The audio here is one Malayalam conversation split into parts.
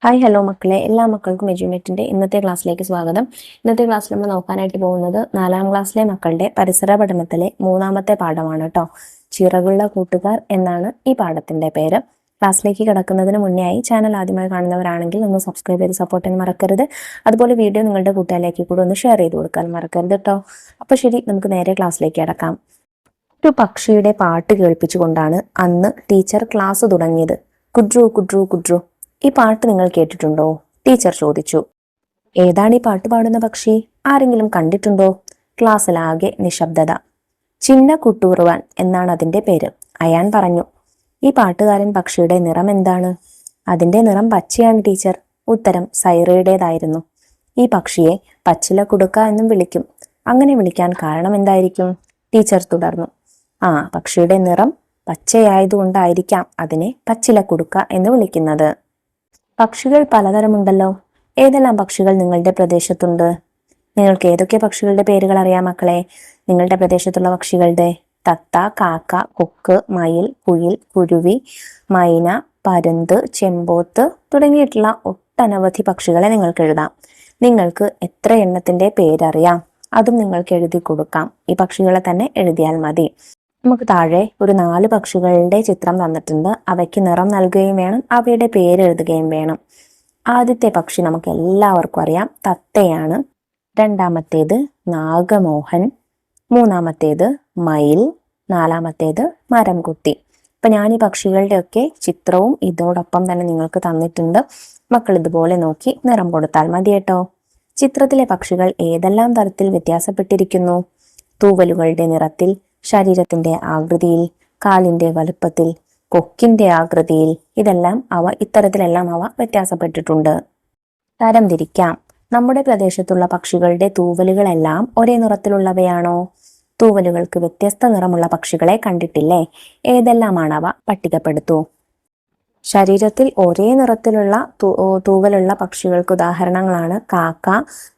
ഹായ് ഹലോ മക്കളെ, എല്ലാ മക്കൾക്കും എജ്യൂമേറ്റിന്റെ ഇന്നത്തെ ക്ലാസ്സിലേക്ക് സ്വാഗതം. ഇന്നത്തെ ക്ലാസ്സിൽ നമ്മൾ നോക്കാനായിട്ട് പോകുന്നത് 4ാം ക്ലാസ്സിലെ മക്കളുടെ പരിസര പഠനത്തിലെ 3ാമത്തെ പാഠമാണ് കേട്ടോ. ചിറകുള്ള കൂട്ടുകാർ എന്നാണ് ഈ പാഠത്തിന്റെ പേര്. ക്ലാസ്സിലേക്ക് കിടക്കുന്നതിന് മുന്നേ ആയി ചാനൽ ആദ്യമായി കാണുന്നവരാണെങ്കിൽ ഒന്ന് സബ്സ്ക്രൈബ് ചെയ്ത് സപ്പോർട്ട് ചെയ്യാൻ മറക്കരുത്. അതുപോലെ വീഡിയോ നിങ്ങളുടെ കൂട്ടുകാരിലേക്ക് കൂടെ ഒന്ന് ഷെയർ ചെയ്ത് കൊടുക്കാൻ മറക്കരുത് കേട്ടോ. അപ്പോൾ ശരി, നമുക്ക് നേരെ ക്ലാസ്സിലേക്ക് കിടക്കാം. ഒരു പക്ഷിയുടെ പാട്ട് കേൾപ്പിച്ചുകൊണ്ടാണ് അന്ന് ടീച്ചർ ക്ലാസ് തുടങ്ങിയത്. കുഡ്രു കുഡ്രു കുഡ്രു. ഈ പാട്ട് നിങ്ങൾ കേട്ടിട്ടുണ്ടോ? ടീച്ചർ ചോദിച്ചു. ഏതാണ് ഈ പാട്ട് പാടുന്ന പക്ഷി? ആരെങ്കിലും കണ്ടിട്ടുണ്ടോ? ക്ലാസ്സിലാകെ നിശബ്ദത. ചിന്ന കുട്ടൂറുവാൻ എന്നാണ് അതിന്റെ പേര്, അയാൻ പറഞ്ഞു. ഈ പാട്ടുകാരൻ പക്ഷിയുടെ നിറം എന്താണ്? അതിന്റെ നിറം പച്ചയാണ് ടീച്ചർ. ഉത്തരം സൈറയുടേതായിരുന്നു. ഈ പക്ഷിയെ പച്ചില കുടുക്ക എന്നും വിളിക്കും. അങ്ങനെ വിളിക്കാൻ കാരണം എന്തായിരിക്കും? ടീച്ചർ തുടർന്നു. പക്ഷിയുടെ നിറം പച്ചയായതുകൊണ്ടായിരിക്കാം അതിനെ പച്ചില കുടുക്ക എന്ന് വിളിക്കുന്നത്. പക്ഷികൾ പലതരമുണ്ടല്ലോ. ഏതെല്ലാം പക്ഷികൾ നിങ്ങളുടെ പ്രദേശത്തുണ്ട്? നിങ്ങൾക്ക് ഏതൊക്കെ പക്ഷികളുടെ പേരുകൾ അറിയാം മക്കളെ? നിങ്ങളുടെ പ്രദേശത്തുള്ള പക്ഷികളുടെ തത്ത, കാക്ക, കൊക്ക്, മയിൽ, കുയിൽ, കുരുവി, മൈന, പരുന്ത്, ചെമ്പോത്ത് തുടങ്ങിയിട്ടുള്ള ഒട്ടനവധി പക്ഷികളെ നിങ്ങൾക്ക് എഴുതാം. നിങ്ങൾക്ക് എത്ര എണ്ണത്തിന്റെ പേരറിയാം? അതും നിങ്ങൾക്ക് എഴുതി കൊടുക്കാം. ഈ പക്ഷികളെ തന്നെ എഴുതിയാൽ മതി. നമുക്ക് താഴെ ഒരു 4 പക്ഷികളുടെ ചിത്രം തന്നിട്ടുണ്ട്. അവയ്ക്ക് നിറം നൽകുകയും വേണം, അവയുടെ പേരെഴുതുകയും വേണം. ആദ്യത്തെ പക്ഷി നമുക്ക് എല്ലാവർക്കും അറിയാം, തത്തയാണ്. രണ്ടാമത്തേത് നാഗമോഹൻ, മൂന്നാമത്തേത് മയിൽ, നാലാമത്തേത് മരംകുത്തി. അപ്പൊ ഞാൻ ഈ പക്ഷികളുടെ ഒക്കെ ചിത്രവും ഇതോടൊപ്പം തന്നെ നിങ്ങൾക്ക് തന്നിട്ടുണ്ട്. മക്കൾ ഇതുപോലെ നോക്കി നിറം കൊടുത്താൽ മതി കേട്ടോ. ചിത്രത്തിലെ പക്ഷികൾ ഏതെല്ലാം തരത്തിൽ വ്യത്യാസപ്പെട്ടിരിക്കുന്നു? തൂവലുകളുടെ നിറത്തിൽ, ശരീരത്തിന്റെ ആകൃതിയിൽ, കാലിന്റെ വലുപ്പത്തിൽ, കൊക്കിന്റെ ആകൃതിയിൽ, ഇത്തരത്തിലെല്ലാം അവ വ്യത്യാസപ്പെട്ടിട്ടുണ്ട്. തരംതിരിക്കാം. നമ്മുടെ പ്രദേശത്തുള്ള പക്ഷികളുടെ തൂവലുകളെല്ലാം ഒരേ നിറത്തിലുള്ളവയാണോ? തൂവലുകൾക്ക് വ്യത്യസ്ത നിറമുള്ള പക്ഷികളെ കണ്ടിട്ടില്ലേ? ഏതെല്ലാമാണവ? പട്ടികപ്പെടുത്തൂ. ശരീരത്തിൽ ഒരേ നിറത്തിലുള്ള തൂവലുള്ള പക്ഷികൾക്ക് ഉദാഹരണങ്ങളാണ് കാക്ക,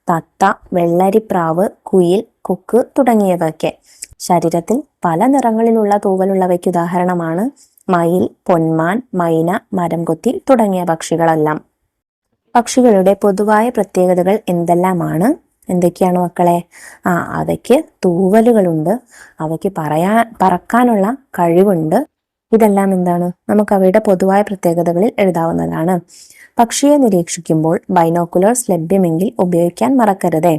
തത്ത, വെള്ളരിപ്രാവ്, കുയിൽ, കൊക്ക് തുടങ്ങിയവയൊക്കെ. ശരീരത്തിൽ പല നിറങ്ങളിലുള്ള തൂവലുള്ളവയ്ക്ക് ഉദാഹരണമാണ് മയിൽ, പൊന്മാൻ, മൈന, മരംകൊത്തി തുടങ്ങിയ പക്ഷികളെല്ലാം. പക്ഷികളുടെ പൊതുവായ പ്രത്യേകതകൾ എന്തെല്ലാമാണ്? എന്തൊക്കെയാണ് മക്കളെ? അവയ്ക്ക് തൂവലുകളുണ്ട്, അവയ്ക്ക് പറക്കാനുള്ള കഴിവുണ്ട്. ഇതെല്ലാം എന്താണ്? നമുക്ക് അവയുടെ പൊതുവായ പ്രത്യേകതകളിൽ എഴുതാവുന്നതാണ്. പക്ഷിയെ നിരീക്ഷിക്കുമ്പോൾ ബൈനോക്കുലേഴ്സ് ലഭ്യമെങ്കിൽ ഉപയോഗിക്കാൻ മറക്കരുതേ.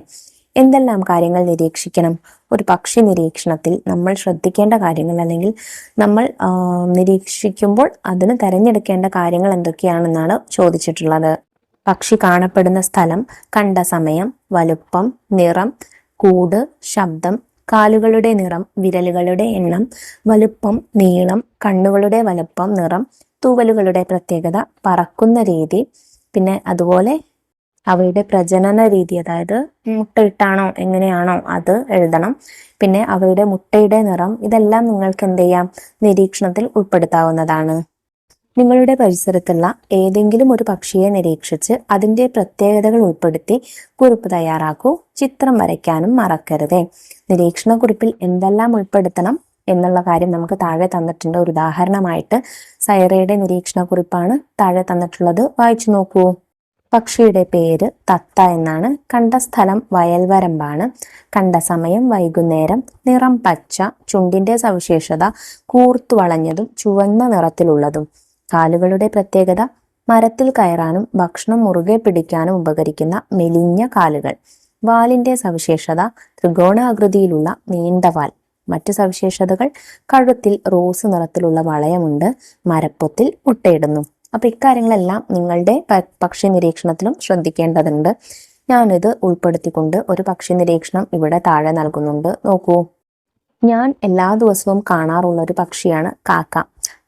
എന്തെല്ലാം കാര്യങ്ങൾ നിരീക്ഷിക്കണം? ഒരു പക്ഷി നിരീക്ഷണത്തിൽ നമ്മൾ ശ്രദ്ധിക്കേണ്ട കാര്യങ്ങൾ, അല്ലെങ്കിൽ നമ്മൾ നിരീക്ഷിക്കുമ്പോൾ അതിന് തിരഞ്ഞെടുക്കേണ്ട കാര്യങ്ങൾ എന്തൊക്കെയാണെന്നാണ് ചോദിച്ചിട്ടുള്ളത്. പക്ഷി കാണപ്പെടുന്ന സ്ഥലം, കണ്ട സമയം, വലുപ്പം, നിറം, കൂട്, ശബ്ദം, കാലുകളുടെ നിറം, വിരലുകളുടെ എണ്ണം, വലുപ്പം, നീളം, കണ്ണുകളുടെ വലുപ്പം, നിറം, തൂവലുകളുടെ പ്രത്യേകത, പറക്കുന്ന രീതി, പിന്നെ അതുപോലെ അവയുടെ പ്രജനന രീതി, അതായത് മുട്ടയിട്ടാണോ എങ്ങനെയാണോ അത് എഴുതണം. പിന്നെ അവയുടെ മുട്ടയുടെ നിറം, ഇതെല്ലാം നിങ്ങൾക്ക് എന്ത് ചെയ്യാം? നിരീക്ഷണത്തിൽ ഉൾപ്പെടുത്താവുന്നതാണ്. നിങ്ങളുടെ പരിസരത്തുള്ള ഏതെങ്കിലും ഒരു പക്ഷിയെ നിരീക്ഷിച്ച് അതിന്റെ പ്രത്യേകതകൾ ഉൾപ്പെടുത്തി കുറിപ്പ് തയ്യാറാക്കൂ. ചിത്രം വരയ്ക്കാനും മറക്കരുതേ. നിരീക്ഷണ കുറിപ്പിൽ എന്തെല്ലാം ഉൾപ്പെടുത്തണം എന്നുള്ള കാര്യം നമുക്ക് താഴെ തന്നിട്ടുണ്ട്. ഒരു ഉദാഹരണമായിട്ട് സൈറയുടെ നിരീക്ഷണ കുറിപ്പാണ് താഴെ തന്നിട്ടുള്ളത്. വായിച്ചു നോക്കൂ. പക്ഷിയുടെ പേര് തത്ത എന്നാണ്. കണ്ട സ്ഥലം വയൽവരമ്പാണ്. കണ്ട സമയം വൈകുന്നേരം. നിറം പച്ച. ചുണ്ടിന്റെ സവിശേഷത കൂർത്തു വളഞ്ഞതും ചുവന്ന നിറത്തിലുള്ളതും. കാലുകളുടെ പ്രത്യേകത മരത്തിൽ കയറാനും ഭക്ഷണം മുറുകെ പിടിക്കാനും ഉപകരിക്കുന്ന മെലിഞ്ഞ കാലുകൾ. വാലിന്റെ സവിശേഷത ത്രികോണാകൃതിയിലുള്ള നീണ്ട വാൽ. മറ്റു സവിശേഷതകൾ കഴുത്തിൽ റോസ് നിറത്തിലുള്ള വളയമുണ്ട്. മരപ്പൊത്തിൽ മുട്ടയിടുന്നു. അപ്പൊ ഇക്കാര്യങ്ങളെല്ലാം നിങ്ങളുടെ പക്ഷി നിരീക്ഷണത്തിലും ശ്രദ്ധിക്കേണ്ടതുണ്ട്. ഞാനിത് ഉൾപ്പെടുത്തിക്കൊണ്ട് ഒരു പക്ഷി നിരീക്ഷണം ഇവിടെ താഴെ നൽകുന്നുണ്ട്. നോക്കൂ. ഞാൻ എല്ലാ ദിവസവും കാണാറുള്ള ഒരു പക്ഷിയാണ് കാക്ക.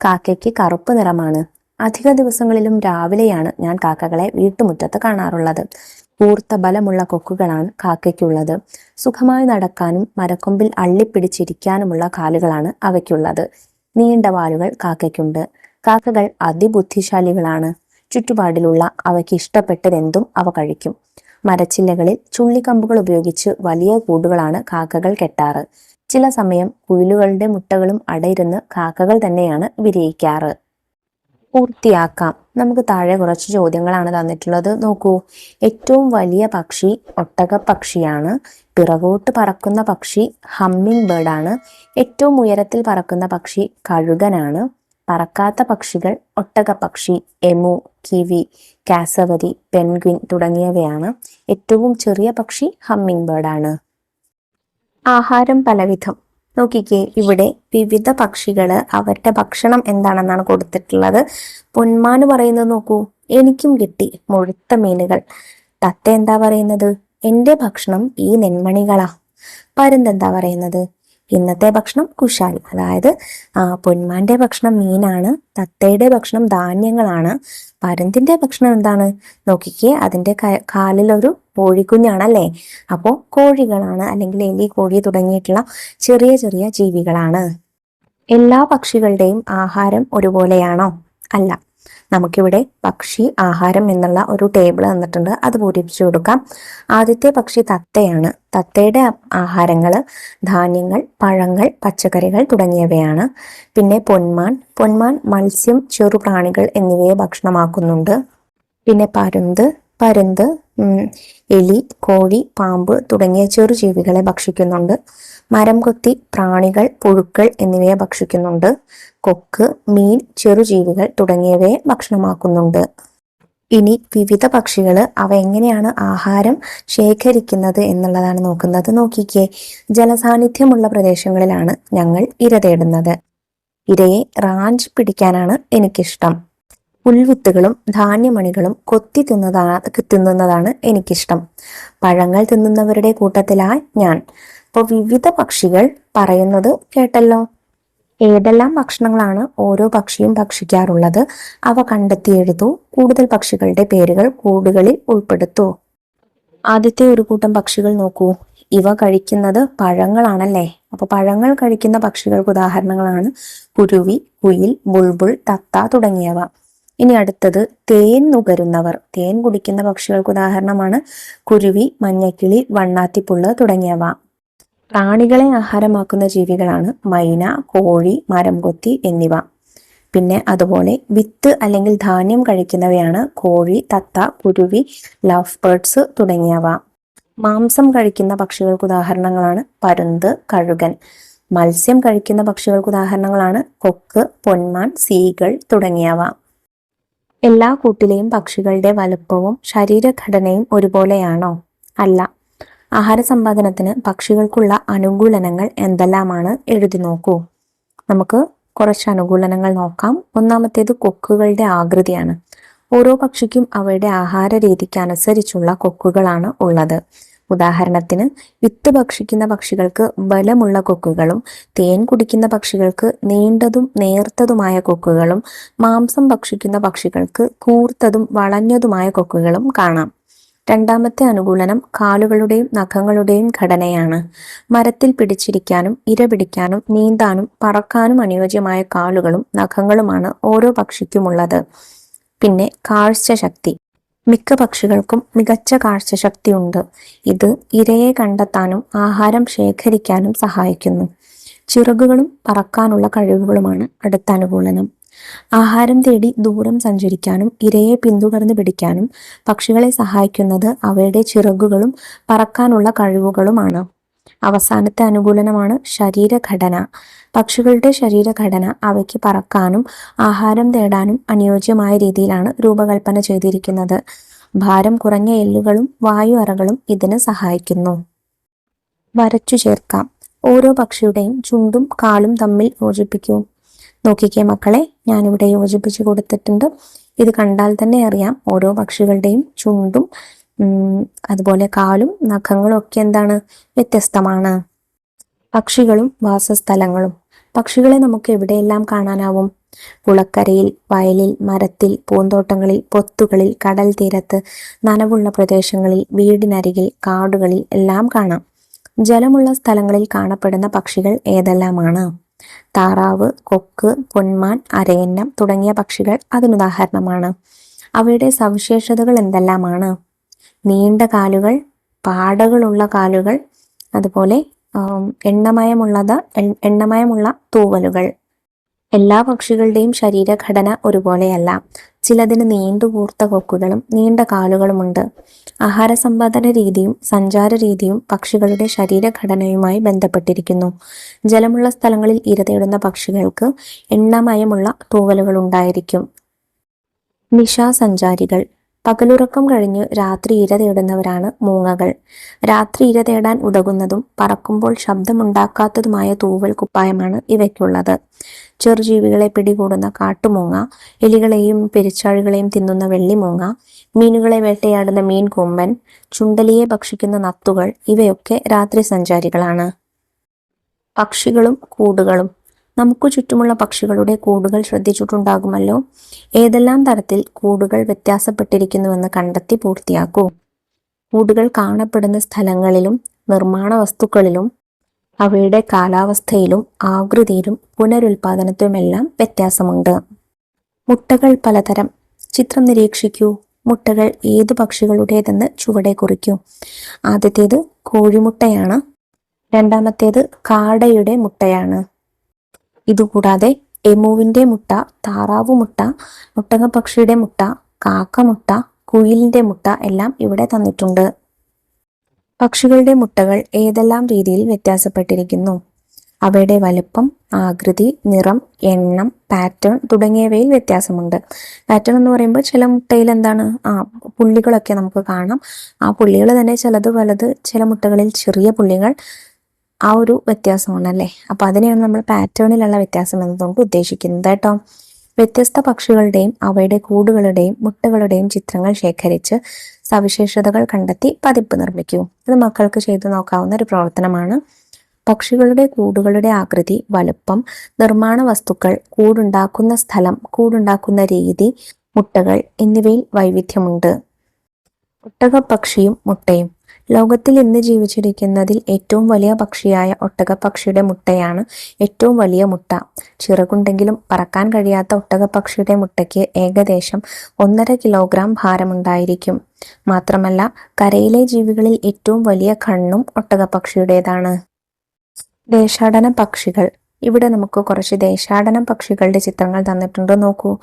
കാക്കയ്ക്ക് കറുപ്പ് നിറമാണ്. അധിക ദിവസങ്ങളിലും രാവിലെയാണ് ഞാൻ കാക്കകളെ വീട്ടുമുറ്റത്ത് കാണാറുള്ളത്. കൂർത്ത ബലമുള്ള കൊക്കുകളാണ് കാക്കയ്ക്കുള്ളത്. സുഖമായി നടക്കാനും മരക്കൊമ്പിൽ അള്ളിപ്പിടിച്ചിരിക്കാനുമുള്ള കാലുകളാണ് അവയ്ക്കുള്ളത്. നീണ്ട വാലുകൾ കാക്കയ്ക്കുണ്ട്. കാക്കകൾ അതിബുദ്ധിശാലികളാണ്. ചുറ്റുപാടിലുള്ള അവയ്ക്ക് ഇഷ്ടപ്പെട്ടതെന്തും അവ കഴിക്കും. മരച്ചില്ലകളിൽ ചുള്ളിക്കമ്പുകൾ ഉപയോഗിച്ച് വലിയ കൂടുകളാണ് കാക്കകൾ കെട്ടാറ്. ചില സമയം കുയിലുകളുടെ മുട്ടകളും അടയിരുന്ന് കാക്കകൾ തന്നെയാണ് വിരിയിക്കാറ്. പൂർത്തിയാക്കാം. നമുക്ക് താഴെ കുറച്ച് ചോദ്യങ്ങളാണ് തന്നിട്ടുള്ളത്. നോക്കൂ, ഏറ്റവും വലിയ പക്ഷി ഒട്ടകപ്പക്ഷിയാണ്. പിറകോട്ട് പറക്കുന്ന പക്ഷി ഹമ്മിങ് ബേർഡ് ആണ്. ഏറ്റവും ഉയരത്തിൽ പറക്കുന്ന പക്ഷി കഴുകനാണ്. പറക്കാത്ത പക്ഷികൾ ഒട്ടകപ്പക്ഷി, എമു, കിവി, കാസവരി, പെൻഗ്വിൻ തുടങ്ങിയവയാണ്. ഏറ്റവും ചെറിയ പക്ഷി ഹമ്മിങ് ബേർഡ് ആണ്. ആഹാരം പലവിധം. നോക്കിക്കേ, ഇവിടെ വിവിധ പക്ഷികള് അവരുടെ ഭക്ഷണം എന്താണെന്നാണ് കൊടുത്തിട്ടുള്ളത്. പൊന്മാന് പറയുന്നത് നോക്കൂ, എനിക്കും കിട്ടി മുഴുത്ത മീനുകൾ. തത്ത എന്താ പറയുന്നത്, എന്റെ ഭക്ഷണം ഈ നെന്മണികളാ. പരുന്ത് എന്താ പറയുന്നത്, ഇന്നത്തെ ഭക്ഷണം കുശാൽ. അതായത് പൊന്മാന്റെ ഭക്ഷണം മീനാണ്, തത്തയുടെ ഭക്ഷണം ധാന്യങ്ങളാണ്. പരുന്തിന്റെ ഭക്ഷണം എന്താണ്, നോക്കിക്കേ, അതിന്റെ കാലിൽ ഒരു കോഴിക്കുഞ്ഞാണല്ലേ. അപ്പോൾ കോഴികളാണ്, അല്ലെങ്കിൽ എലി, കോഴി തുടങ്ങിയിട്ടുള്ള ചെറിയ ചെറിയ ജീവികളാണ്. എല്ലാ പക്ഷികളുടെയും ആഹാരം ഒരുപോലെയാണോ? അല്ല. നമുക്കിവിടെ പക്ഷി ആഹാരം എന്നുള്ള ഒരു ടേബിൾ തന്നിട്ടുണ്ട്, അത് പൂരിപ്പിച്ചു കൊടുക്കാം. ആദ്യത്തെ പക്ഷി തത്തയാണ്. തത്തയുടെ ആഹാരങ്ങള് ധാന്യങ്ങൾ, പഴങ്ങൾ, പച്ചക്കറികൾ തുടങ്ങിയവയാണ്. പിന്നെ പൊന്മാൻ മത്സ്യം, ചെറുപ്രാണികൾ എന്നിവയെ ഭക്ഷണമാക്കുന്നുണ്ട്. പിന്നെ പരുന്ത് എലി, കോഴി, പാമ്പ് തുടങ്ങിയ ചെറുജീവികളെ ഭക്ഷിക്കുന്നുണ്ട്. മരം കൊത്തി, പ്രാണികൾ, പുഴുക്കൾ എന്നിവയെ ഭക്ഷിക്കുന്നുണ്ട്. കൊക്ക്, മീൻ, ചെറുജീവികൾ തുടങ്ങിയവയെ ഭക്ഷണമാക്കുന്നുണ്ട്. ഇനി വിവിധ പക്ഷികൾ അവ എങ്ങനെയാണ് ആഹാരം ശേഖരിക്കുന്നത് എന്നുള്ളതാണ് നോക്കുന്നത്. നോക്കിക്കേ, ജലസാന്നിധ്യമുള്ള പ്രദേശങ്ങളിലാണ് ഞങ്ങൾ ഇര തേടുന്നത്. ഇരയെ റാഞ്ച് പിടിക്കാനാണ് എനിക്കിഷ്ടം. പുൽവിത്തുകളും ധാന്യമണികളും കൊത്തി തിന്നുന്നതാണ് എനിക്കിഷ്ടം. പഴങ്ങൾ തിന്നുന്നവരുടെ കൂട്ടത്തിലായി ഞാൻ. അപ്പോൾ വിവിധ പക്ഷികൾ പറയുന്നത് കേട്ടല്ലോ. ഏതെല്ലാം ഭക്ഷണങ്ങളാണ് ഓരോ പക്ഷിയും ഭക്ഷിക്കാറുള്ളത്, അവ കണ്ടെത്തി എഴുതൂ. കൂടുതൽ പക്ഷികളുടെ പേരുകൾ കൂടുകളിൽ ഉൾപ്പെടുത്തൂ. ആദ്യത്തെ ഒരു കൂട്ടം പക്ഷികൾ നോക്കൂ, ഇവ കഴിക്കുന്നത് പഴങ്ങളാണല്ലേ. അപ്പൊ പഴങ്ങൾ കഴിക്കുന്ന പക്ഷികൾക്ക് ഉദാഹരണങ്ങളാണ് കുരുവി, കുയിൽ, ബുൾബുൾ, തത്ത തുടങ്ങിയവ. ഇനി അടുത്തത് തേൻ നുകരുന്നവർ. തേൻ കുടിക്കുന്ന പക്ഷികൾക്ക് ഉദാഹരണമാണ് കുരുവി, മഞ്ഞക്കിളി, വണ്ണാത്തിപ്പുള്ള് തുടങ്ങിയവ. പ്രാണികളെ ആഹാരമാക്കുന്ന ജീവികളാണ് മൈന, കോഴി, മരംകൊത്തി എന്നിവ. പിന്നെ അതുപോലെ വിത്ത് അല്ലെങ്കിൽ ധാന്യം കഴിക്കുന്നവയാണ് കോഴി, തത്ത, കുരുവി, ലവ് ബേർഡ്സ് തുടങ്ങിയവ. മാംസം കഴിക്കുന്ന പക്ഷികൾക്ക് ഉദാഹരണങ്ങളാണ് പരുന്ത്, കഴുകൻ. മത്സ്യം കഴിക്കുന്ന പക്ഷികൾക്ക് ഉദാഹരണങ്ങളാണ് കൊക്ക്, പൊന്മാൻ, സീകൾ തുടങ്ങിയവ. എല്ലാ കൂട്ടിലെയും പക്ഷികളുടെ വലുപ്പവും ശരീരഘടനയും ഒരുപോലെയാണോ? അല്ല. ആഹാര സമ്പാദനത്തിന് പക്ഷികൾക്കുള്ള അനുകൂലനങ്ങൾ എന്തെല്ലാമാണ് എഴുതി നോക്കൂ. നമുക്ക് കുറച്ച് അനുകൂലനങ്ങൾ നോക്കാം. ഒന്നാമത്തേത് കൊക്കുകളുടെ ആകൃതിയാണ്. ഓരോ പക്ഷിക്കും അവയുടെ ആഹാര രീതിക്ക് അനുസരിച്ചുള്ള കൊക്കുകളാണ് ഉള്ളത്. ഉദാഹരണത്തിന് വിത്ത് ഭക്ഷിക്കുന്ന പക്ഷികൾക്ക് ബലമുള്ള കൊക്കുകളും, തേൻ കുടിക്കുന്ന പക്ഷികൾക്ക് നീണ്ടതും നേർത്തതുമായ കൊക്കുകളും, മാംസം ഭക്ഷിക്കുന്ന പക്ഷികൾക്ക് കൂർത്തതും വളഞ്ഞതുമായ കൊക്കുകളും കാണാം. രണ്ടാമത്തെ അനുകൂലനം കാലുകളുടെയും നഖങ്ങളുടെയും ഘടനയാണ്. മരത്തിൽ പിടിച്ചിരിക്കാനും ഇര പിടിക്കാനും നീന്താനും പറക്കാനും അനുയോജ്യമായ കാലുകളും നഖങ്ങളുമാണ് ഓരോ പക്ഷിക്കുമുള്ളത്. പിന്നെ കാഴ്ചശക്തി. മിക്ക പക്ഷികൾക്കും മികച്ച കാഴ്ചശക്തിയുണ്ട്. ഇത് ഇരയെ കണ്ടെത്താനും ആഹാരം ശേഖരിക്കാനും സഹായിക്കുന്നു. ചിറകുകളും പറക്കാനുള്ള കഴിവുകളുമാണ് അടുത്ത അനുകൂലനം. ആഹാരം തേടി ദൂരം സഞ്ചരിക്കാനും ഇരയെ പിന്തുടർന്ന് പിടിക്കാനും പക്ഷികളെ സഹായിക്കുന്നത് അവയുടെ ചിറകുകളും പറക്കാനുള്ള കഴിവുകളുമാണ്. അവസാനത്തെ അനുകൂലനമാണ് ശരീരഘടന. പക്ഷികളുടെ ശരീരഘടന അവയ്ക്ക് പറക്കാനും ആഹാരം തേടാനും അനുയോജ്യമായ രീതിയിലാണ് രൂപകൽപ്പന ചെയ്തിരിക്കുന്നത്. ഭാരം കുറഞ്ഞ എല്ലുകളും വായു അറകളും ഇതിന് സഹായിക്കുന്നു. വരച്ചു ചേർക്കാം. ഓരോ പക്ഷിയുടെയും ചുണ്ടും കാലും തമ്മിൽ യോജിപ്പിക്കൂ. നോക്കിക്കേ മക്കളെ, ഞാനിവിടെ യോജിപ്പിച്ച് കൊടുത്തിട്ടുണ്ട്. ഇത് കണ്ടാൽ തന്നെ അറിയാം ഓരോ പക്ഷികളുടെയും ചുണ്ടും അതുപോലെ കാലും നഖങ്ങളും ഒക്കെ എന്താണ്, വ്യത്യസ്തമാണ്. പക്ഷികളും വാസസ്ഥലങ്ങളും. പക്ഷികളെ നമുക്ക് എവിടെയെല്ലാം കാണാനാവും? കുളക്കരയിൽ, വയലിൽ, മരത്തിൽ, പൂന്തോട്ടങ്ങളിൽ, പൊത്തുകളിൽ, കടൽ തീരത്ത്, നനവുള്ള പ്രദേശങ്ങളിൽ, വീടിനരികിൽ, കാടുകളിൽ എല്ലാം കാണാം. ജലമുള്ള സ്ഥലങ്ങളിൽ കാണപ്പെടുന്ന പക്ഷികൾ ഏതെല്ലാമാണ്? താറാവ്, കൊക്ക്, പൊന്മാൻ, അരയന്നം തുടങ്ങിയ പക്ഷികൾ അതിനുദാഹരണമാണ്. അവയുടെ സവിശേഷതകൾ എന്തെല്ലാമാണ്? നീണ്ട കാലുകൾ, പാടകളുള്ള കാലുകൾ, അതുപോലെ എണ്ണമയമുള്ള തൂവലുകൾ. എല്ലാ പക്ഷികളുടെയും ശരീരഘടന ഒരുപോലെയല്ല. ചിലതിന് നീണ്ടുകൂർത്ത കൊക്കുകളും നീണ്ട കാലുകളുമുണ്ട്. ആഹാര സമ്പാദന രീതിയും സഞ്ചാര രീതിയും പക്ഷികളുടെ ശരീരഘടനയുമായി ബന്ധപ്പെട്ടിരിക്കുന്നു. ജലമുള്ള സ്ഥലങ്ങളിൽ ഇരതേടുന്ന പക്ഷികൾക്ക് എണ്ണമയമുള്ള തൂവലുകളുണ്ടായിരിക്കും. നിശാസഞ്ചാരികൾ. പകലുറക്കം കഴിഞ്ഞ് രാത്രി ഇര തേടുന്നവരാണ് മൂങ്ങകൾ. രാത്രി ഇര തേടാൻ ഉതകുന്നതും പറക്കുമ്പോൾ ശബ്ദമുണ്ടാക്കാത്തതുമായ തൂവൽ കുപ്പായമാണ് ഇവയ്ക്കുള്ളത്. ചെറുജീവികളെ പിടികൂടുന്ന കാട്ടുമൂങ്ങ, എലികളെയും പെരിച്ചാഴികളെയും തിന്നുന്ന വെള്ളിമൂങ്ങ, മീനുകളെ വേട്ടയാടുന്ന മീൻകൊമ്പൻ, ചുണ്ടലിയെ ഭക്ഷിക്കുന്ന നത്തുകൾ ഇവയൊക്കെ രാത്രി സഞ്ചാരികളാണ്. പക്ഷികളും കൂടുകളും. നമുക്ക് ചുറ്റുമുള്ള പക്ഷികളുടെ കൂടുകൾ ശ്രദ്ധിച്ചിട്ടുണ്ടാകുമല്ലോ. ഏതെല്ലാം തരത്തിൽ കൂടുകൾ വ്യത്യാസപ്പെട്ടിരിക്കുന്നുവെന്ന് കണ്ടെത്തി പൂർത്തിയാക്കൂ. കൂടുകൾ കാണപ്പെടുന്ന സ്ഥലങ്ങളിലും നിർമ്മാണ വസ്തുക്കളിലും അവയുടെ കാലാവസ്ഥയിലും ആകൃതിയിലും പുനരുൽപാദനത്തിലുമെല്ലാം വ്യത്യാസമുണ്ട്. മുട്ടകൾ പലതരം. ചിത്രം നിരീക്ഷിക്കൂ. മുട്ടകൾ ഏതു പക്ഷികളുടേതെന്ന് ചുവടെ കുറിക്കൂ. ആദ്യത്തേത് കോഴിമുട്ടയാണ്. രണ്ടാമത്തേത് കാടയുടെ മുട്ടയാണ്. ഇതുകൂടാതെ എമുവിന്റെ മുട്ട, താറാവുമുട്ട, ഒട്ടകപ്പക്ഷിയുടെ മുട്ട, കാക്കമുട്ട, കുയിലിന്റെ മുട്ട എല്ലാം ഇവിടെ തന്നിട്ടുണ്ട്. പക്ഷികളുടെ മുട്ടകൾ ഏതെല്ലാം രീതിയിൽ വ്യത്യാസപ്പെട്ടിരിക്കുന്നു? അവയുടെ വലുപ്പം, ആകൃതി, നിറം, എണ്ണം, പാറ്റേൺ തുടങ്ങിയവയിൽ വ്യത്യാസമുണ്ട്. പാറ്റേൺ എന്ന് പറയുമ്പോൾ ചില മുട്ടയിൽ എന്താണ് പുള്ളികളൊക്കെ നമുക്ക് കാണാം. ആ പുള്ളികൾ തന്നെ ചിലത് വലുത്, ചില മുട്ടകളിൽ ചെറിയ പുള്ളികൾ. ആ ഒരു വ്യത്യാസമാണല്ലേ. അപ്പൊ അതിനെയാണ് നമ്മൾ പാറ്റേണിലുള്ള വ്യത്യാസം എന്നതുകൊണ്ട് ഉദ്ദേശിക്കുന്നത് കേട്ടോ. വ്യത്യസ്ത പക്ഷികളുടെയും അവയുടെ കൂടുകളുടെയും മുട്ടകളുടെയും ചിത്രങ്ങൾ ശേഖരിച്ച് സവിശേഷതകൾ കണ്ടെത്തി പതിപ്പ് നിർമ്മിക്കൂ. ഇത് മക്കൾക്ക് ചെയ്തു നോക്കാവുന്ന ഒരു പ്രവർത്തനമാണ്. പക്ഷികളുടെ കൂടുകളുടെ ആകൃതി, വലുപ്പം, നിർമ്മാണ വസ്തുക്കൾ, കൂടുണ്ടാക്കുന്ന സ്ഥലം, കൂടുണ്ടാക്കുന്ന രീതി, മുട്ടകൾ എന്നിവയിൽ വൈവിധ്യമുണ്ട്. ഒട്ടകപ്പക്ഷിയും മുട്ടയും. ലോകത്തിൽ ഇന്ന് ജീവിച്ചിരിക്കുന്നതിൽ ഏറ്റവും വലിയ പക്ഷിയായ ഒട്ടകപ്പക്ഷിയുടെ മുട്ടയാണ് ഏറ്റവും വലിയ മുട്ട. ചിറകുണ്ടെങ്കിലും പറക്കാൻ കഴിയാത്ത ഒട്ടകപ്പക്ഷിയുടെ മുട്ടയ്ക്ക് ഏകദേശം 1.5 കിലോഗ്രാം ഭാരമുണ്ടായിരിക്കും. മാത്രമല്ല, കരയിലെ ജീവികളിൽ ഏറ്റവും വലിയ കണ്ണും ഒട്ടകപ്പക്ഷിയുടേതാണ്. ദേശാടന പക്ഷികൾ. ഇവിടെ നമുക്ക് കുറച്ച് ദേശാടന പക്ഷികളുടെ ചിത്രങ്ങൾ തന്നിട്ടുണ്ട്, നോക്കൂ.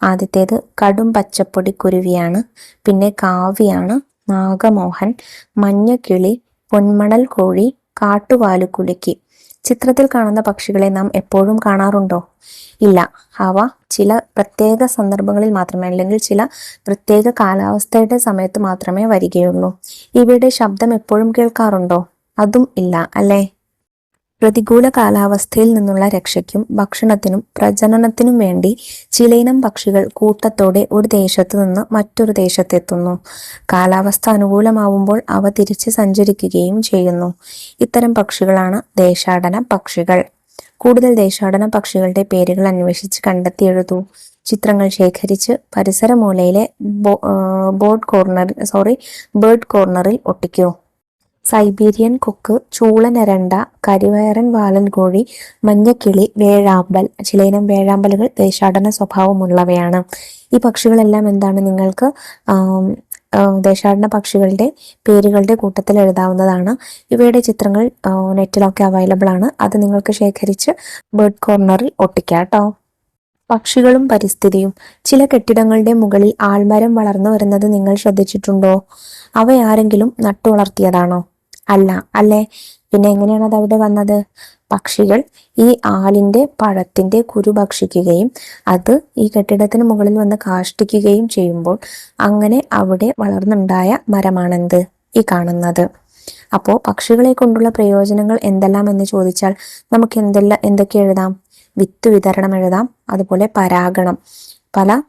ആദ്യത്തേത് കടും പച്ചപ്പൊടി കുരുവിയാണ്. പിന്നെ കാവിയാണ്, നാഗമോഹൻ, മഞ്ഞക്കിളി, പൊന്മണൽ കോഴി, കാട്ടുവാലുകുലുക്കി. ചിത്രത്തിൽ കാണുന്ന പക്ഷികളെ നാം എപ്പോഴും കാണാറുണ്ടോ? ഇല്ല. അവ ചില പ്രത്യേക സന്ദർഭങ്ങളിൽ മാത്രമേ, അല്ലെങ്കിൽ ചില പ്രത്യേക കാലാവസ്ഥയുടെ സമയത്ത് മാത്രമേ വരികയുള്ളൂ. ഇവയുടെ ശബ്ദം എപ്പോഴും കേൾക്കാറുണ്ടോ? അതും ഇല്ല അല്ലേ. പ്രതികൂല കാലാവസ്ഥയിൽ നിന്നുള്ള രക്ഷയ്ക്കും ഭക്ഷണത്തിനും പ്രജനനത്തിനും വേണ്ടി ചിലയിനം പക്ഷികൾ കൂട്ടത്തോടെ ഒരു ദേശത്തു നിന്ന് മറ്റൊരു ദേശത്തെത്തുന്നു. കാലാവസ്ഥ അനുകൂലമാവുമ്പോൾ അവ തിരിച്ച് സഞ്ചരിക്കുകയും ചെയ്യുന്നു. ഇത്തരം പക്ഷികളാണ് ദേശാടന പക്ഷികൾ. കൂടുതൽ ദേശാടന പക്ഷികളുടെ പേരുകൾ അന്വേഷിച്ച് കണ്ടെത്തി എഴുതൂ. ചിത്രങ്ങൾ ശേഖരിച്ച് പരിസര മൂലയിലെ ബേർഡ് കോർണറിൽ ഒട്ടിക്കൂ. സൈബീരിയൻ കൊക്ക്, ചൂളനെരണ്ട, കരിവയറൻ വാലൻ കോഴി, മഞ്ഞക്കിളി, വേഴാമ്പൽ. ചിലയിനം വേഴാമ്പലുകൾ ദേശാടന സ്വഭാവമുള്ളവയാണ്. ഈ പക്ഷികളെല്ലാം എന്താണ് നിങ്ങൾക്ക് ദേശാടന പക്ഷികളുടെ പേരുകളുടെ കൂട്ടത്തിൽ എഴുതാവുന്നതാണ്. ഇവയുടെ ചിത്രങ്ങൾ നെറ്റിലൊക്കെ അവൈലബിൾ ആണ്. അത് നിങ്ങൾക്ക് ശേഖരിച്ച് ബേർഡ് കോർണറിൽ ഒട്ടിക്കാം കേട്ടോ. പക്ഷികളും പരിസ്ഥിതിയും. ചില കെട്ടിടങ്ങളുടെ മുകളിൽ ആൽമരം വളർന്നു വരുന്നത് നിങ്ങൾ ശ്രദ്ധിച്ചിട്ടുണ്ടോ? അവയാരെങ്കിലും നട്ടു വളർത്തിയതാണോ? അല്ല അല്ലേ. പിന്നെ എങ്ങനെയാണ് അത് അവിടെ വന്നത്? പക്ഷികൾ ഈ ആലിന്റെ പഴത്തിന്റെ കുരു ഭക്ഷിക്കുകയും അത് ഈ കെട്ടിടത്തിന് മുകളിൽ വന്ന് കാഷ്ടിക്കുകയും ചെയ്യുമ്പോൾ അങ്ങനെ അവിടെ വളർന്നുണ്ടായ മരമാണെന്ത് ഈ കാണുന്നത്. അപ്പോൾ പക്ഷികളെ കൊണ്ടുള്ള പ്രയോജനങ്ങൾ എന്തെല്ലാം എന്ന് ചോദിച്ചാൽ നമുക്ക് എന്തൊക്കെ എഴുതാം? വിത്ത് വിതരണം എഴുതാം. അതുപോലെ പരാഗണം. പല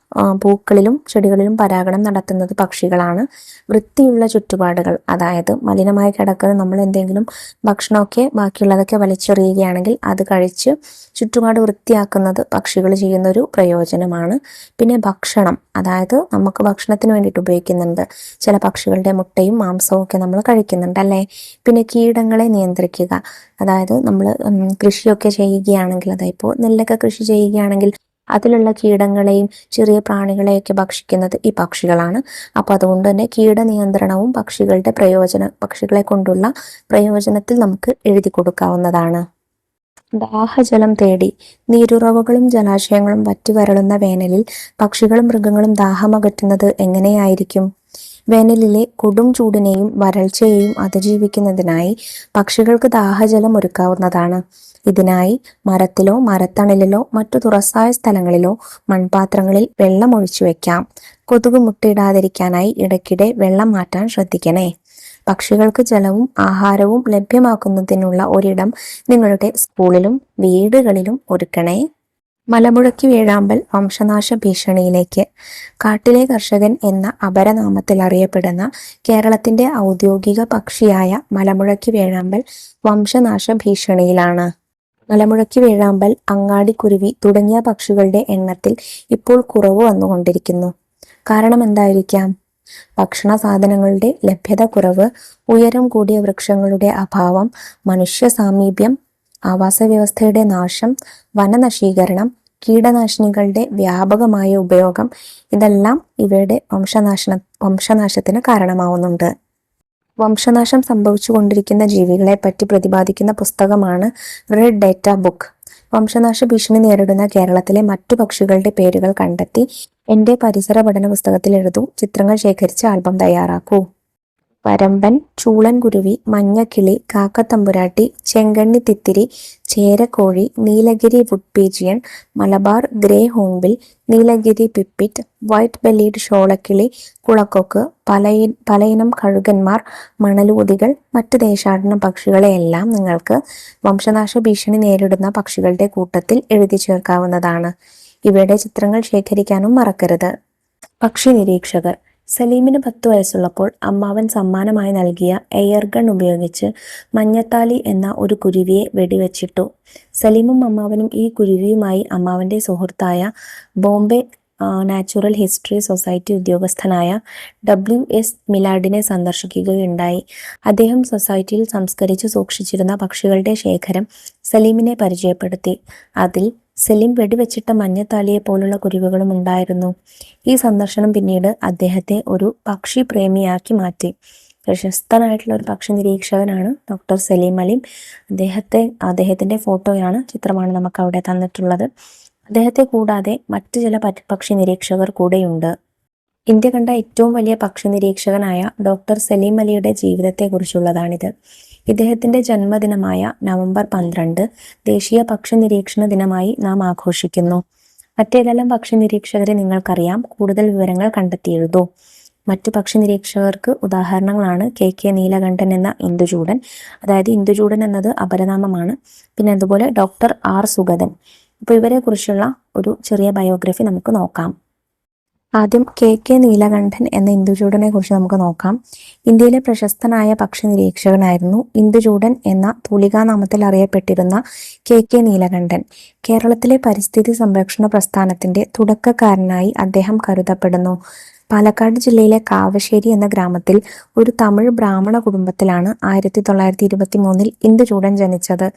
പൂക്കളിലും ചെടികളിലും പരാഗണം നടത്തുന്നത് പക്ഷികളാണ്. വൃത്തിയുള്ള ചുറ്റുപാടുകൾ, അതായത് മലിനമായി കിടക്കുന്ന നമ്മൾ എന്തെങ്കിലും ഭക്ഷണമൊക്കെ ബാക്കിയുള്ളതൊക്കെ വലിച്ചെറിയുകയാണെങ്കിൽ അത് കഴിച്ച് ചുറ്റുപാട് വൃത്തിയാക്കുന്നത് പക്ഷികൾ ചെയ്യുന്നൊരു പ്രയോജനമാണ്. പിന്നെ ഭക്ഷണം, അതായത് നമുക്ക് ഭക്ഷണത്തിന് വേണ്ടിയിട്ട് ഉപയോഗിക്കുന്നുണ്ട്. ചില പക്ഷികളുടെ മുട്ടയും മാംസവും ഒക്കെ നമ്മൾ കഴിക്കുന്നുണ്ട് അല്ലേ. പിന്നെ കീടങ്ങളെ നിയന്ത്രിക്കുക, അതായത് നമ്മൾ കൃഷിയൊക്കെ ചെയ്യുകയാണെങ്കിൽ, അതായപ്പോൾ നെല്ലൊക്കെ കൃഷി ചെയ്യുകയാണെങ്കിൽ അതിലുള്ള കീടങ്ങളെയും ചെറിയ പ്രാണികളെയൊക്കെ ഭക്ഷിക്കുന്നത് ഈ പക്ഷികളാണ്. അപ്പോൾ അതുകൊണ്ട് തന്നെ കീടനിയന്ത്രണവും പക്ഷികളെ കൊണ്ടുള്ള പ്രയോജനത്തിൽ നമുക്ക് എഴുതി കൊടുക്കാവുന്നതാണ്. ദാഹജലം തേടി. നീരുറവകളും ജലാശയങ്ങളും വറ്റിവരളുന്ന വേനലിൽ പക്ഷികളും മൃഗങ്ങളും ദാഹമകറ്റുന്നത് എങ്ങനെയായിരിക്കും? വേനലിലെ കൊടും ചൂടിനെയും വരൾച്ചയെയും അതിജീവിക്കുന്നതിനായി പക്ഷികൾക്ക് ദാഹജലം ഒരുക്കാവുന്നതാണ്. ഇതിനായി മരത്തിലോ മരത്തണലിലോ മറ്റു തുറസായ സ്ഥലങ്ങളിലോ മൺപാത്രങ്ങളിൽ വെള്ളം ഒഴിച്ചു വെക്കാം. കൊതുക് മുട്ടയിടാതിരിക്കാനായി ഇടയ്ക്കിടെ വെള്ളം മാറ്റാൻ ശ്രദ്ധിക്കണേ. പക്ഷികൾക്ക് ജലവും ആഹാരവും ലഭ്യമാക്കുന്നതിനുള്ള ഒരിടം നിങ്ങളുടെ സ്കൂളിലും വീടുകളിലും ഒരുക്കണേ. മലമുഴക്കി വേഴാമ്പൽ വംശനാശ ഭീഷണിയിലേക്ക്. കാട്ടിലെ കർഷകൻ എന്ന അപരനാമത്തിൽ അറിയപ്പെടുന്ന കേരളത്തിന്റെ ഔദ്യോഗിക പക്ഷിയായ മലമുഴക്കി വേഴാമ്പൽ വംശനാശ ഭീഷണിയിലാണ്. മലമുഴക്കി വേഴാമ്പൽ, അങ്ങാടിക്കുരുവി തുടങ്ങിയ പക്ഷികളുടെ എണ്ണത്തിൽ ഇപ്പോൾ കുറവ് വന്നുകൊണ്ടിരിക്കുന്നു. കാരണം എന്തായിരിക്കാം? ഭക്ഷണ സാധനങ്ങളുടെ ലഭ്യത കുറവ്, ഉയരം കൂടിയ വൃക്ഷങ്ങളുടെ അഭാവം, മനുഷ്യ സാമീപ്യം, ആവാസ വ്യവസ്ഥയുടെ നാശം, വനനശീകരണം, കീടനാശിനികളുടെ വ്യാപകമായ ഉപയോഗം ഇതെല്ലാം ഇവയുടെ വംശനാശത്തിന് കാരണമാവുന്നുണ്ട്. വംശനാശം സംഭവിച്ചുകൊണ്ടിരിക്കുന്ന ജീവികളെ പറ്റി പ്രതിപാദിക്കുന്ന പുസ്തകമാണ് റെഡ് ഡേറ്റ ബുക്ക്. വംശനാശ ഭീഷണി നേരിടുന്ന കേരളത്തിലെ മറ്റു പക്ഷികളുടെ പേരുകൾ കണ്ടെത്തി എന്റെ പരിസര പഠന പുസ്തകത്തിൽ എഴുതൂ. ചിത്രങ്ങൾ ശേഖരിച്ച് ആൽബം തയ്യാറാക്കൂ. വരമ്പൻ, ചൂളൻ കുരുവി, മഞ്ഞക്കിളി, കാക്കത്തമ്പുരാട്ടി, ചെങ്കണ്ണി തിത്തിരി, ചേരക്കോഴി, Nilgiri wood pigeon, Malabar grey hornbill, Nilgiri pipit, white bellied ഷോളക്കിളി, കുളക്കൊക്ക്, പലയിനം കഴുകന്മാർ, മണലൂതികൾ, മറ്റ് ദേശാടന പക്ഷികളെയെല്ലാം നിങ്ങൾക്ക് വംശനാശ ഭീഷണി നേരിടുന്ന പക്ഷികളുടെ കൂട്ടത്തിൽ എഴുതി ചേർക്കാവുന്നതാണ്. ഇവയുടെ ചിത്രങ്ങൾ ശേഖരിക്കാനും മറക്കരുത്. പക്ഷി നിരീക്ഷകർ. സലീമിന് 10 വയസ്സുള്ളപ്പോൾ അമ്മാവൻ സമ്മാനമായി നൽകിയ എയർ ഗൺ ഉപയോഗിച്ച് മഞ്ഞത്താലി എന്ന ഒരു കുരുവിയെ വെടിവെച്ചിട്ടു. സലീമും അമ്മാവനും ഈ കുരുവിയുമായി അമ്മാവന്റെ സുഹൃത്തായ ബോംബെ നാച്ചുറൽ ഹിസ്റ്ററി സൊസൈറ്റി ഉദ്യോഗസ്ഥനായ WS മിലാഡിനെ സന്ദർശിക്കുകയുണ്ടായി. അദ്ദേഹം സൊസൈറ്റിയിൽ സംസ്കരിച്ച് സൂക്ഷിച്ചിരുന്ന പക്ഷികളുടെ ശേഖരം സലീമിനെ പരിചയപ്പെടുത്തി. അതിൽ സലീം വെടിവെച്ചിട്ട മഞ്ഞത്താലിയെ പോലുള്ള കുരുവികളും ഉണ്ടായിരുന്നു. ഈ സന്ദർശനം പിന്നീട് അദ്ദേഹത്തെ ഒരു പക്ഷി പ്രേമിയാക്കി മാറ്റി. പ്രശസ്തനായിട്ടുള്ള ഒരു പക്ഷി നിരീക്ഷകനാണ് ഡോക്ടർ സലീം അലി. അദ്ദേഹത്തിന്റെ ചിത്രമാണ് നമുക്ക് അവിടെ തന്നിട്ടുള്ളത്. അദ്ദേഹത്തെ കൂടാതെ മറ്റു ചില പക്ഷി നിരീക്ഷകർ കൂടെയുണ്ട്. ഇന്ത്യ കണ്ട ഏറ്റവും വലിയ പക്ഷി നിരീക്ഷകനായ ഡോക്ടർ സലീം അലിയുടെ ജീവിതത്തെക്കുറിച്ചുള്ളതാണിത്. ഇദ്ദേഹത്തിന്റെ ജന്മദിനമായ നവംബർ 12 ദേശീയ പക്ഷി നിരീക്ഷണ ദിനമായി നാം ആഘോഷിക്കുന്നു. മറ്റേതെല്ലാം പക്ഷി നിരീക്ഷകരെ നിങ്ങൾക്കറിയാം? കൂടുതൽ വിവരങ്ങൾ കണ്ടെത്തിയെഴുതൂ. മറ്റു പക്ഷി നിരീക്ഷകർക്ക് ഉദാഹരണങ്ങളാണ് KK നീലകണ്ഠൻ എന്ന ഇന്ദുചൂടൻ. അതായത് ഇന്ദുചൂടൻ എന്നത് അപരനാമമാണ്. പിന്നെ അതുപോലെ ഡോക്ടർ R സുഗതൻ. അപ്പോൾ ഇവരെ കുറിച്ചുള്ള ഒരു ചെറിയ ബയോഗ്രഫി നമുക്ക് നോക്കാം. ആദ്യം KK നീലകണ്ഠൻ എന്ന ഇന്ദുചൂടനെ കുറിച്ച് നമുക്ക് നോക്കാം. ഇന്ത്യയിലെ പ്രശസ്തനായ പക്ഷി നിരീക്ഷകനായിരുന്നു ഇന്ദുചൂടൻ എന്ന തൂലികാനാമത്തിൽ അറിയപ്പെട്ടിരുന്ന KK നീലകണ്ഠൻ. കേരളത്തിലെ പരിസ്ഥിതി സംരക്ഷണ പ്രസ്ഥാനത്തിന്റെ തുടക്കക്കാരനായി അദ്ദേഹം കരുതപ്പെടുന്നു. പാലക്കാട് ജില്ലയിലെ കാവശ്ശേരി എന്ന ഗ്രാമത്തിൽ ഒരു തമിഴ് ബ്രാഹ്മണ കുടുംബത്തിലാണ് 1923 ഇന്ദുചൂടൻ ജനിച്ചത്.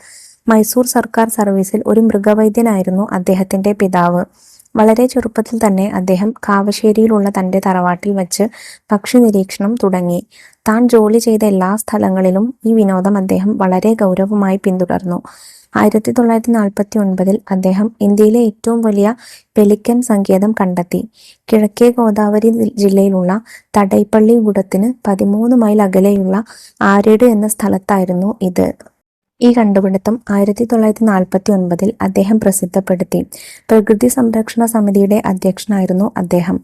മൈസൂർ സർക്കാർ സർവീസിൽ ഒരു മൃഗവൈദ്യനായിരുന്നു അദ്ദേഹത്തിന്റെ പിതാവ്. വളരെ ചെറുപ്പത്തിൽ തന്നെ അദ്ദേഹം കാവശ്ശേരിയിലുള്ള തന്റെ തറവാട്ടിൽ വെച്ച് പക്ഷി നിരീക്ഷണം തുടങ്ങി. താൻ ജോലി ചെയ്ത എല്ലാ സ്ഥലങ്ങളിലും ഈ വിനോദം അദ്ദേഹം വളരെ ഗൗരവമായി പിന്തുടർന്നു. 1949 അദ്ദേഹം ഇന്ത്യയിലെ ഏറ്റവും വലിയ പെലിക്കൻ സങ്കേതം കണ്ടെത്തി. കിഴക്കേ ഗോദാവരി ജില്ലയിലുള്ള തടൈപ്പള്ളി ഗുഡത്തിന് 13 മൈൽ അകലെയുള്ള ആരേഡ് എന്ന സ്ഥലത്തായിരുന്നു ഇത്. ഈ കണ്ടുപിടുത്തം 1949 അദ്ദേഹം പ്രസിദ്ധപ്പെടുത്തി. പ്രകൃതി സംരക്ഷണ സമിതിയുടെ അധ്യക്ഷനായിരുന്നു അദ്ദേഹം.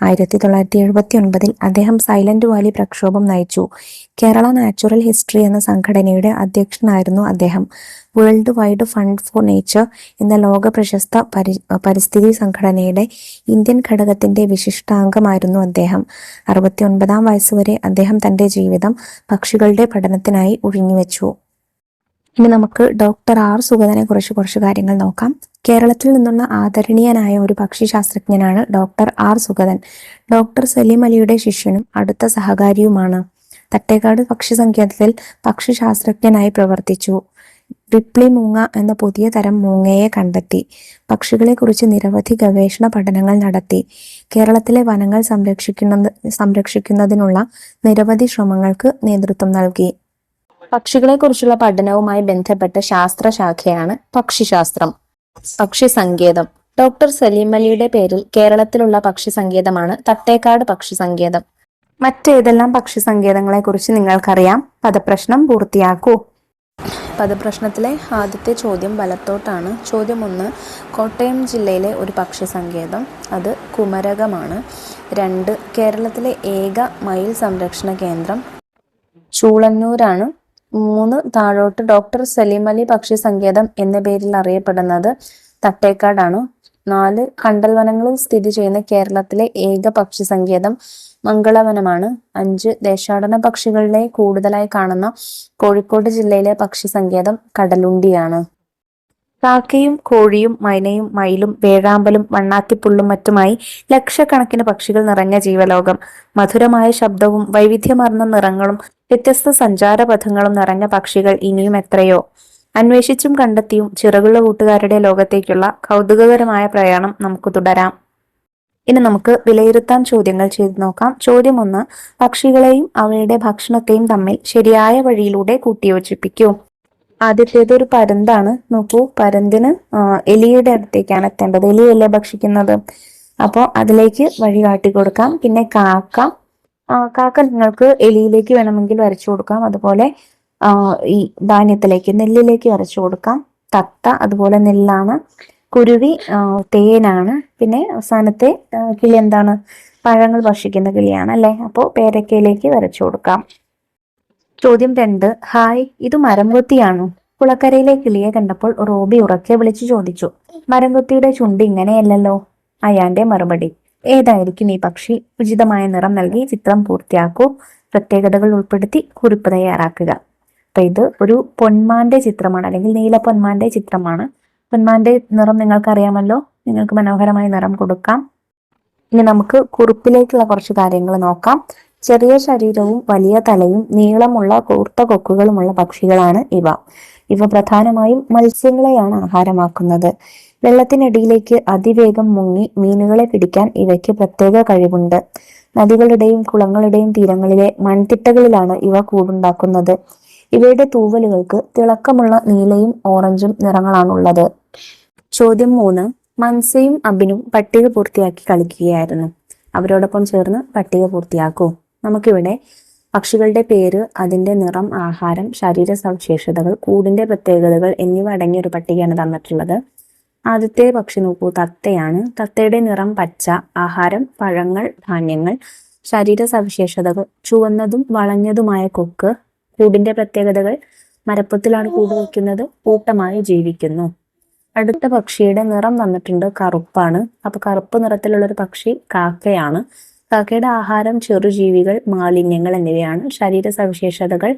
1979 അദ്ദേഹം സൈലന്റ് വാലി പ്രക്ഷോഭം നയിച്ചു. കേരള നാച്ചുറൽ ഹിസ്റ്ററി എന്ന സംഘടനയുടെ അധ്യക്ഷനായിരുന്നു അദ്ദേഹം. World wide fund for nature എന്ന ലോക പ്രശസ്ത പരിസ്ഥിതി സംഘടനയുടെ ഇന്ത്യൻ ഘടകത്തിന്റെ വിശിഷ്ടാംഗമായിരുന്നു അദ്ദേഹം. 69-ാം വയസ്സുവരെ അദ്ദേഹം തന്റെ ജീവിതം പക്ഷികളുടെ പഠനത്തിനായി ഒഴിഞ്ഞുവെച്ചു. ഇനി നമുക്ക് ഡോക്ടർ R സുഗതനെ കുറിച്ച് കുറച്ച് കാര്യങ്ങൾ നോക്കാം. കേരളത്തിൽ നിന്നുള്ള ആദരണീയനായ ഒരു പക്ഷി ശാസ്ത്രജ്ഞനാണ് doctor R Sugathan. Doctor Salim അലിയുടെ ശിഷ്യനും അടുത്ത സഹകാരിയുമാണ്. തട്ടേക്കാട് പക്ഷി സങ്കേതത്തിൽ പക്ഷി ശാസ്ത്രജ്ഞനായി പ്രവർത്തിച്ചു. റിപ്ലി മൂങ്ങ എന്ന പുതിയ തരം മൂങ്ങയെ കണ്ടെത്തി. പക്ഷികളെ കുറിച്ച് നിരവധി ഗവേഷണ പഠനങ്ങൾ നടത്തി. കേരളത്തിലെ വനങ്ങൾ സംരക്ഷിക്കുന്നതിനുള്ള നിരവധി ശ്രമങ്ങൾക്ക് നേതൃത്വം നൽകി. പക്ഷികളെക്കുറിച്ചുള്ള പഠനവുമായി ബന്ധപ്പെട്ട ശാസ്ത്രശാഖയാണ് പക്ഷിശാസ്ത്രം. പക്ഷി സങ്കേതം. ഡോക്ടർ സലീം അലിയുടെ പേരിൽ കേരളത്തിലുള്ള പക്ഷി സങ്കേതമാണ് തട്ടേക്കാട് പക്ഷി സങ്കേതം. മറ്റേതെല്ലാം പക്ഷി സങ്കേതങ്ങളെ കുറിച്ച് നിങ്ങൾക്കറിയാം? പദപ്രശ്നം പൂർത്തിയാക്കൂ. പദപ്രശ്നത്തിലെ ആദ്യത്തെ ചോദ്യം വലത്തോട്ടാണ്. ചോദ്യം 1, കോട്ടയം ജില്ലയിലെ ഒരു പക്ഷി സങ്കേതം, അത് കുമരകമാണ്. 2, കേരളത്തിലെ ഏക മയിൽ സംരക്ഷണ കേന്ദ്രം ചൂളന്നൂരാണ്. 3, താഴോട്ട് ഡോക്ടർ സലീം അലി പക്ഷി സങ്കേതം എന്ന പേരിൽ അറിയപ്പെടുന്നത് തട്ടേക്കാടാണ്. 4, കണ്ടൽ വനങ്ങളിൽ സ്ഥിതി ചെയ്യുന്ന കേരളത്തിലെ ഏക പക്ഷി സങ്കേതം മംഗളവനമാണ്. 5, ദേശാടന പക്ഷികളിലെ കൂടുതലായി കാണുന്ന കോഴിക്കോട് ജില്ലയിലെ പക്ഷി സങ്കേതം കടലുണ്ടിയാണ്. കാക്കയും കോഴിയും മൈനയും മയിലും വേഴാമ്പലും വണ്ണാത്തിപ്പുള്ളും മറ്റുമായി ലക്ഷക്കണക്കിന് പക്ഷികൾ നിറഞ്ഞ ജീവലോകം. മധുരമായ ശബ്ദവും വൈവിധ്യമാർന്ന നിറങ്ങളും വ്യത്യസ്ത സഞ്ചാരപഥങ്ങളും നിറഞ്ഞ പക്ഷികൾ ഇനിയും എത്രയോ. അന്വേഷിച്ചും കണ്ടെത്തിയും ചിറകുള്ള കൂട്ടുകാരുടെ ലോകത്തേക്കുള്ള കൗതുകകരമായ പ്രയാണം നമുക്ക് തുടരാം. ഇനി നമുക്ക് വിലയിരുത്താൻ ചോദ്യങ്ങൾ ചെയ്തു നോക്കാം. ചോദ്യം 1, പക്ഷികളെയും അവയുടെ ഭക്ഷണത്തെയും തമ്മിൽ ശരിയായ വഴിയിലൂടെ കൂട്ടിയോജിപ്പിക്കൂ. ആദ്യത്തേത് ഒരു പരുന്താണ്. നോക്കൂ, പരുന്തിന് എലിയുടെ അടുത്തേക്കാണ് എത്തേണ്ടത്. എലിയല്ലേ ഭക്ഷിക്കുന്നത്, അപ്പോൾ അതിലേക്ക് വഴി കാട്ടി കൊടുക്കാം. പിന്നെ കാക്ക നിങ്ങൾക്ക് എലിയിലേക്ക് വേണമെങ്കിൽ വരച്ചു കൊടുക്കാം. അതുപോലെ ഈ ധാന്യത്തിലേക്ക്, നെല്ലിലേക്ക് വരച്ചു കൊടുക്കാം. തത്ത അതുപോലെ നെല്ലാണ്. കുരുവി തേനാണ്. പിന്നെ അവസാനത്തെ കിളി എന്താണ്? പഴങ്ങൾ ഭക്ഷിക്കുന്ന കിളിയാണ് അല്ലെ. അപ്പോൾ പേരക്കയിലേക്ക് വരച്ചു കൊടുക്കാം. ചോദ്യം 2, ഹായ്, ഇത് മരംകൊത്തിയാണോ? കുളക്കരയിലെ കിളിയെ കണ്ടപ്പോൾ റോബി ഉറക്കെ വിളിച്ചു ചോദിച്ചു. മരംകൊത്തിയുടെ ചുണ്ട് ഇങ്ങനെയല്ലല്ലോ. അയാന്റെ മറുപടി. ഏതായിരിക്കും ഈ പക്ഷി? ഉചിതമായ നിറം നൽകി ചിത്രം പൂർത്തിയാക്കൂ. പ്രത്യേകതകൾ ഉൾപ്പെടുത്തി കുറിപ്പ് തയ്യാറാക്കുക. അപ്പൊ ഇത് ഒരു പൊന്മാന്റെ ചിത്രമാണ്, അല്ലെങ്കിൽ നീല പൊന്മാന്റെ ചിത്രമാണ്. പൊന്മാന്റെ നിറം നിങ്ങൾക്കറിയാമല്ലോ. നിങ്ങൾക്ക് മനോഹരമായ നിറം കൊടുക്കാം. ഇനി നമുക്ക് കുറിപ്പിലേക്കുള്ള കുറച്ച് കാര്യങ്ങൾ നോക്കാം. ചെറിയ ശരീരവും വലിയ തലയും നീളമുള്ള കൂർത്ത കൊക്കുകളുമുള്ള പക്ഷികളാണ് ഇവ. ഇവ പ്രധാനമായും മത്സ്യങ്ങളെയാണ് ആഹാരമാക്കുന്നത്. വെള്ളത്തിനടിയിലേക്ക് അതിവേഗം മുങ്ങി മീനുകളെ പിടിക്കാൻ ഇവയ്ക്ക് പ്രത്യേക കഴിവുണ്ട്. നദികളുടെയും കുളങ്ങളുടെയും തീരങ്ങളിലെ മൺതിട്ടകളിലാണ് ഇവ കൂടുണ്ടാക്കുന്നത്. ഇവയുടെ തൂവലുകൾക്ക് തിളക്കമുള്ള നീലയും ഓറഞ്ചും നിറങ്ങളാണുള്ളത്. ചോദ്യം 3, മൻസയും അബിനും പട്ടിക പൂർത്തിയാക്കി കളിക്കുകയായിരുന്നു. അവരോടൊപ്പം ചേർന്ന് പട്ടിക പൂർത്തിയാക്കൂ. നമുക്കിവിടെ പക്ഷികളുടെ പേര്, അതിന്റെ നിറം, ആഹാരം, ശരീര സവിശേഷതകൾ, കൂടിന്റെ പ്രത്യേകതകൾ എന്നിവ അടങ്ങിയ ഒരു പട്ടികയാണ് തന്നിട്ടുള്ളത്. ആദ്യത്തെ പക്ഷി നോക്കൂ, തത്തയാണ്. തത്തയുടെ നിറം പച്ച, ആഹാരം പഴങ്ങൾ, ധാന്യങ്ങൾ, ശരീര സവിശേഷതകൾ ചുവന്നതും വളഞ്ഞതുമായ കൊക്ക്, കൂടിന്റെ പ്രത്യേകതകൾ മരപ്പൊത്തിലാണ് കൂട് വയ്ക്കുന്നത്, കൂട്ടമായി ജീവിക്കുന്നു. അടുത്ത പക്ഷിയുടെ നിറം തന്നിട്ടുണ്ട്, കറുപ്പാണ്. അപ്പൊ കറുപ്പ് നിറത്തിലുള്ള ഒരു പക്ഷി കാക്കയാണ്. കാക്കയുടെ ആഹാരം ചെറുജീവികൾ, മാലിന്യങ്ങൾ എന്നിവയാണ്. ശരീര സവിശേഷതകൾ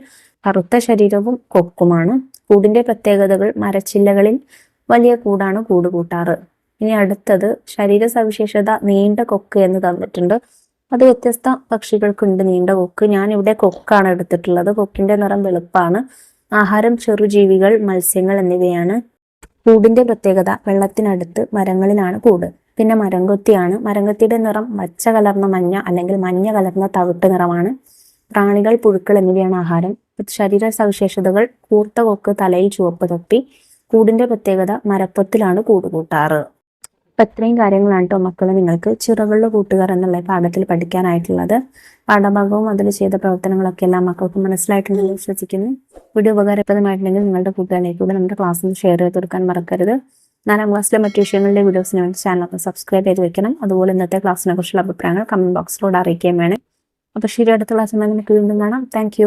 കറുത്ത ശരീരവും കൊക്കുമാണ്. കൂടിന്റെ പ്രത്യേകതകൾ മരച്ചില്ലകളിൽ വലിയ കൂടാണ് കൂട് കൂട്ടാറ്. ഇനി അടുത്തത് ശരീര സവിശേഷത നീണ്ട കൊക്ക് എന്ന് തന്നിട്ടുണ്ട്. അത് വ്യത്യസ്ത പക്ഷികൾക്കുണ്ട് നീണ്ട കൊക്ക്. ഞാൻ ഇവിടെ കൊക്കാണ് എടുത്തിട്ടുള്ളത്. കൊക്കിന്റെ നിറം വെളുപ്പാണ്. ആഹാരം ചെറുജീവികൾ, മത്സ്യങ്ങൾ എന്നിവയാണ്. കൂടിന്റെ പ്രത്യേകത വെള്ളത്തിനടുത്ത് മരങ്ങളിലാണ് കൂട്. പിന്നെ മരംകൊത്തിയാണ്. മരംകൊത്തിയുടെ നിറം പച്ച കലർന്ന മഞ്ഞ അല്ലെങ്കിൽ മഞ്ഞ കലർന്ന തവിട്ട് നിറമാണ്. പ്രാണികൾ, പുഴുക്കൾ എന്നിവയാണ് ആഹാരം. ശരീര സവിശേഷതകൾ കൂർത്ത കൊക്ക്, തലയിൽ ചുവപ്പ് തൊപ്പി. കൂടിന്റെ പ്രത്യേകത മരപ്പൊത്തിലാണ് കൂട് കൂട്ടാറ്. അപ്പൊ ഇത്രയും കാര്യങ്ങളാണ് കേട്ടോ മക്കളെ നിങ്ങൾക്ക് ചിറകുള്ള കൂട്ടുകാർ എന്നുള്ള പാഠത്തിൽ പഠിക്കാനായിട്ടുള്ളത്. പാഠഭാഗവും അതിൽ ചെയ്ത പ്രവർത്തനങ്ങളൊക്കെ എല്ലാം മക്കൾക്ക് മനസ്സിലായിട്ടുണ്ടെന്ന് വിശ്വസിക്കുന്നു. വീഡിയോ ഉപകാരപ്രദമായിട്ടുണ്ടെങ്കിൽ നിങ്ങളുടെ കൂട്ടുകാരിലേക്ക് കൂടെ നമ്മുടെ ക്ലാസ്സിൽ ഷെയർ ചെയ്ത് കൊടുക്കാൻ മറക്കരുത്. 4ാം ക്ലാസ്സിലെ മറ്റു വിഷയങ്ങളുടെ വീഡിയോസിന് വേണ്ടി ചാനലൊക്കെ സബ്സ്ക്രൈബ് ചെയ്ത് വെക്കണം. അതുപോലെ ഇന്നത്തെ ക്ലാസ്സിനെ കുറിച്ചുള്ള അഭിപ്രായങ്ങൾ കമന്റ് ബോക്സിലൂടെ അറിയിക്കുകയും വേണം. അപ്പോൾ ശരി, അടുത്ത ക്ലാസ്സിൽ നമുക്ക് വീണ്ടും കാണാം. താങ്ക്